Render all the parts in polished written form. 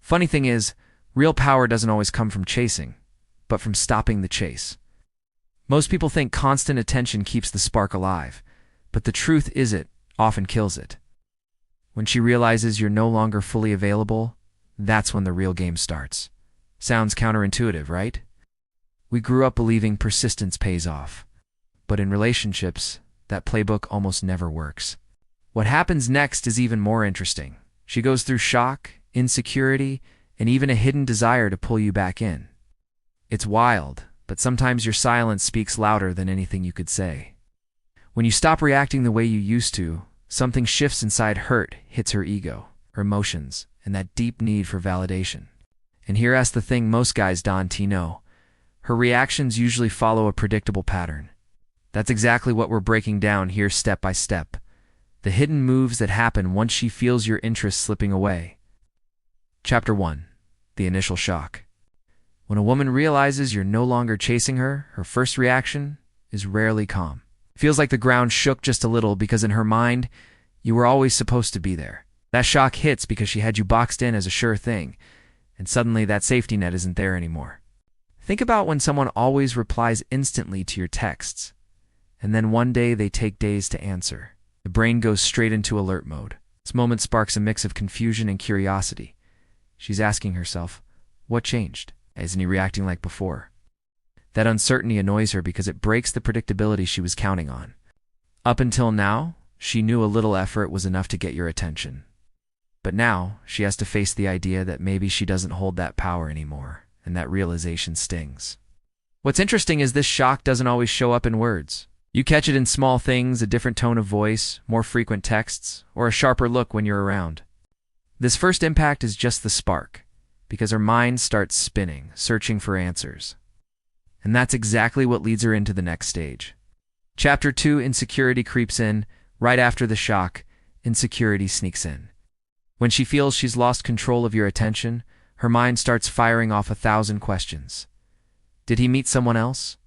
Funny thing is, real power doesn't always come from chasing, but from stopping the chase. Most people think constant attention keeps the spark alive, but the truth is it often kills it. When she realizes you're no longer fully available, that's when the real game starts. Sounds counterintuitive, right? We grew up believing persistence pays off. But in relationships, that playbook almost never works. What happens next is even more interesting. She goes through shock, insecurity, and even a hidden desire to pull you back in. It's wild, but sometimes your silence speaks louder than anything you could say. When you stop reacting the way you used to, something shifts inside. Hurt hits her ego, her emotions, and that deep need for validation. And here's the thing most guys don't know. Her reactions usually follow a predictable pattern. That's exactly what we're breaking down here step by step. The hidden moves that happen once she feels your interest slipping away. Chapter 1. The initial shock. When a woman realizes you're no longer chasing her, her first reaction is rarely calm. It feels like the ground shook just a little because in her mind, you were always supposed to be there. That shock hits because she had you boxed in as a sure thing, and suddenly that safety net isn't there anymore. Think about when someone always replies instantly to your texts, and then one day they take days to answer. The brain goes straight into alert mode. This moment sparks a mix of confusion and curiosity. She's asking herself, what changed? Isn't he reacting like before? That uncertainty annoys her because it breaks the predictability she was counting on. Up until now, she knew a little effort was enough to get your attention. But now, she has to face the idea that maybe she doesn't hold that power anymore, and that realization stings. What's interesting is this shock doesn't always show up in words. You catch it in small things, a different tone of voice, more frequent texts, or a sharper look when you're around. This first impact is just the spark, because her mind starts spinning, searching for answers. And that's exactly what leads her into the next stage. Chapter 2, insecurity creeps in. Right after the shock, insecurity sneaks in. When she feels she's lost control of your attention, her mind starts firing off 1,000 questions. Did he meet someone else?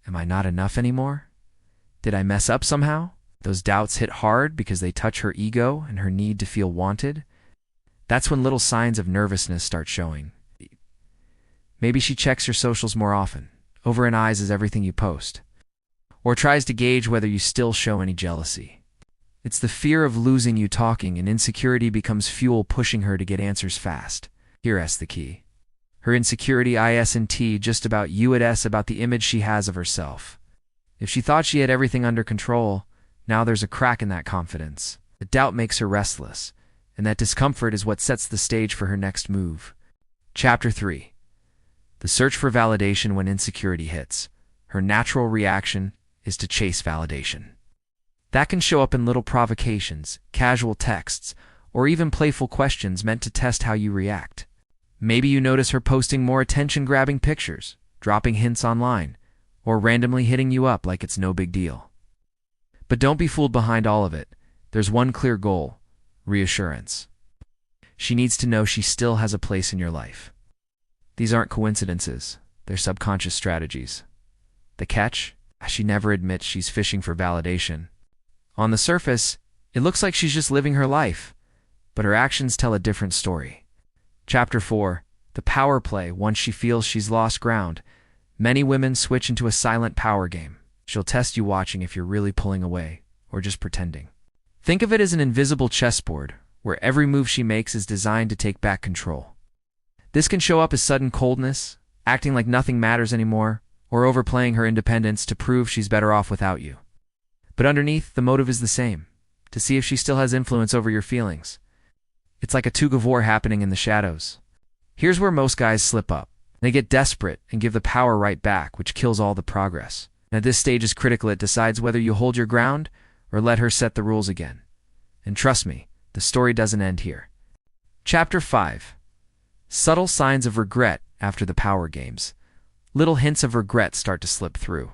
Am I not enough anymore? Did I mess up somehow? Those doubts hit hard because they touch her ego and her need to feel wanted. That's when little signs of nervousness start showing. Maybe she checks your socials more often, over and eyes everything you post, or tries to gauge whether you still show any jealousy. It's the fear of losing you talking, and insecurity becomes fuel pushing her to get answers fast. Here's the key. Her insecurity isn't just about you, it's about the image she has of herself. If she thought she had everything under control, now there's a crack in that confidence. The doubt makes her restless, and that discomfort is what sets the stage for her next move. Chapter 3. The search for validation when insecurity hits. Her natural reaction is to chase validation. That can show up in little provocations, casual texts, or even playful questions meant to test how you react. Maybe you notice her posting more attention-grabbing pictures, dropping hints online, or randomly hitting you up like it's no big deal. But don't be fooled behind all of it. There's one clear goal: reassurance. She needs to know she still has a place in your life. These aren't coincidences, they're subconscious strategies. The catch? She never admits she's fishing for validation. On the surface, it looks like she's just living her life, but her actions tell a different story. Chapter 4. The power play once she feels she's lost ground. Many women switch into a silent power game. She'll test you watching if you're really pulling away, or just pretending. Think of it as an invisible chessboard, where every move she makes is designed to take back control. This can show up as sudden coldness, acting like nothing matters anymore, or overplaying her independence to prove she's better off without you. But underneath, the motive is the same: to see if she still has influence over your feelings. It's like a tug of war happening in the shadows. Here's where most guys slip up. They get desperate and give the power right back, which kills all the progress. And at this stage is critical. It decides whether you hold your ground or let her set the rules again. And trust me, the story doesn't end here. Chapter 5. Subtle signs of regret after the power games. Little hints of regret start to slip through.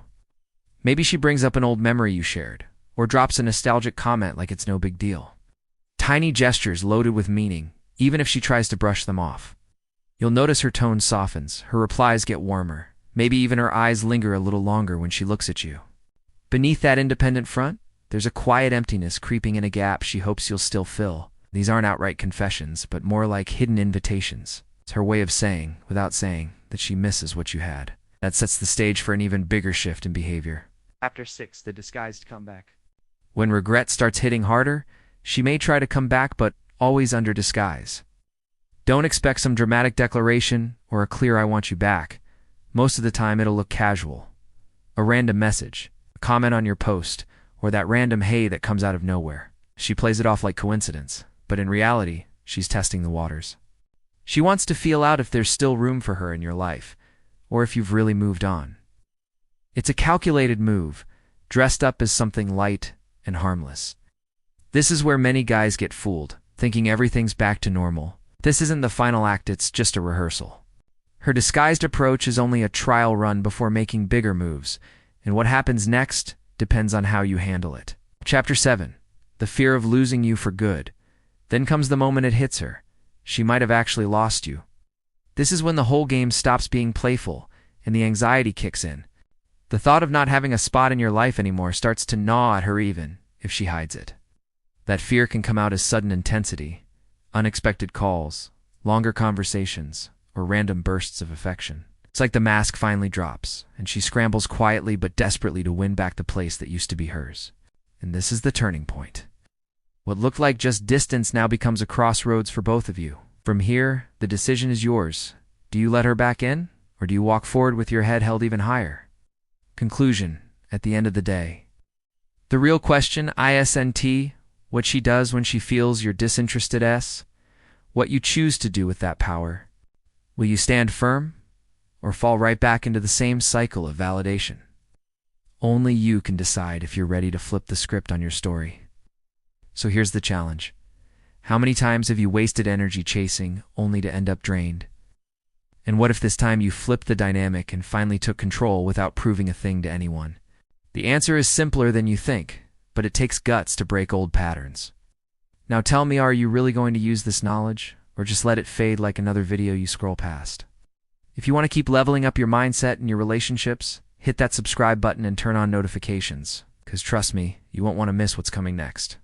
Maybe she brings up an old memory you shared, or drops a nostalgic comment like it's no big deal. Tiny gestures loaded with meaning, even if she tries to brush them off. You'll notice her tone softens, her replies get warmer, maybe even her eyes linger a little longer when she looks at you. Beneath that independent front, there's a quiet emptiness creeping in, a gap she hopes you'll still fill. These aren't outright confessions, but more like hidden invitations. It's her way of saying, without saying, that she misses what you had. That sets the stage for an even bigger shift in behavior. Chapter 6, the disguised comeback. When regret starts hitting harder, she may try to come back, but always under disguise. Don't expect some dramatic declaration or a clear "I want you back." Most of the time it'll look casual. A random message, a comment on your post, or that random "hey" that comes out of nowhere. She plays it off like coincidence, but in reality, she's testing the waters. She wants to feel out if there's still room for her in your life, or if you've really moved on. It's a calculated move, dressed up as something light and harmless. This is where many guys get fooled, thinking everything's back to normal. This isn't the final act, it's just a rehearsal. Her disguised approach is only a trial run before making bigger moves, and what happens next depends on how you handle it. Chapter 7. The fear of losing you for good. Then comes the moment it hits her. She might have actually lost you. This is when the whole game stops being playful, and the anxiety kicks in. The thought of not having a spot in your life anymore starts to gnaw at her even if she hides it. That fear can come out as sudden intensity, unexpected calls, longer conversations, or random bursts of affection. It's like the mask finally drops, and she scrambles quietly but desperately to win back the place that used to be hers. And this is the turning point. What looked like just distance now becomes a crossroads for both of you. From here, the decision is yours. Do you let her back in, or do you walk forward with your head held even higher? Conclusion, at the end of the day. The real question, ISNT, what she does when she feels you're disinterested, what you choose to do with that power. Will you stand firm, or fall right back into the same cycle of validation? Only you can decide if you're ready to flip the script on your story. So here's the challenge. How many times have you wasted energy chasing only to end up drained? And what if this time you flipped the dynamic and finally took control without proving a thing to anyone? The answer is simpler than you think, but it takes guts to break old patterns. Now tell me, are you really going to use this knowledge, or just let it fade like another video you scroll past? If you want to keep leveling up your mindset and your relationships, hit that subscribe button and turn on notifications, because trust me, you won't want to miss what's coming next.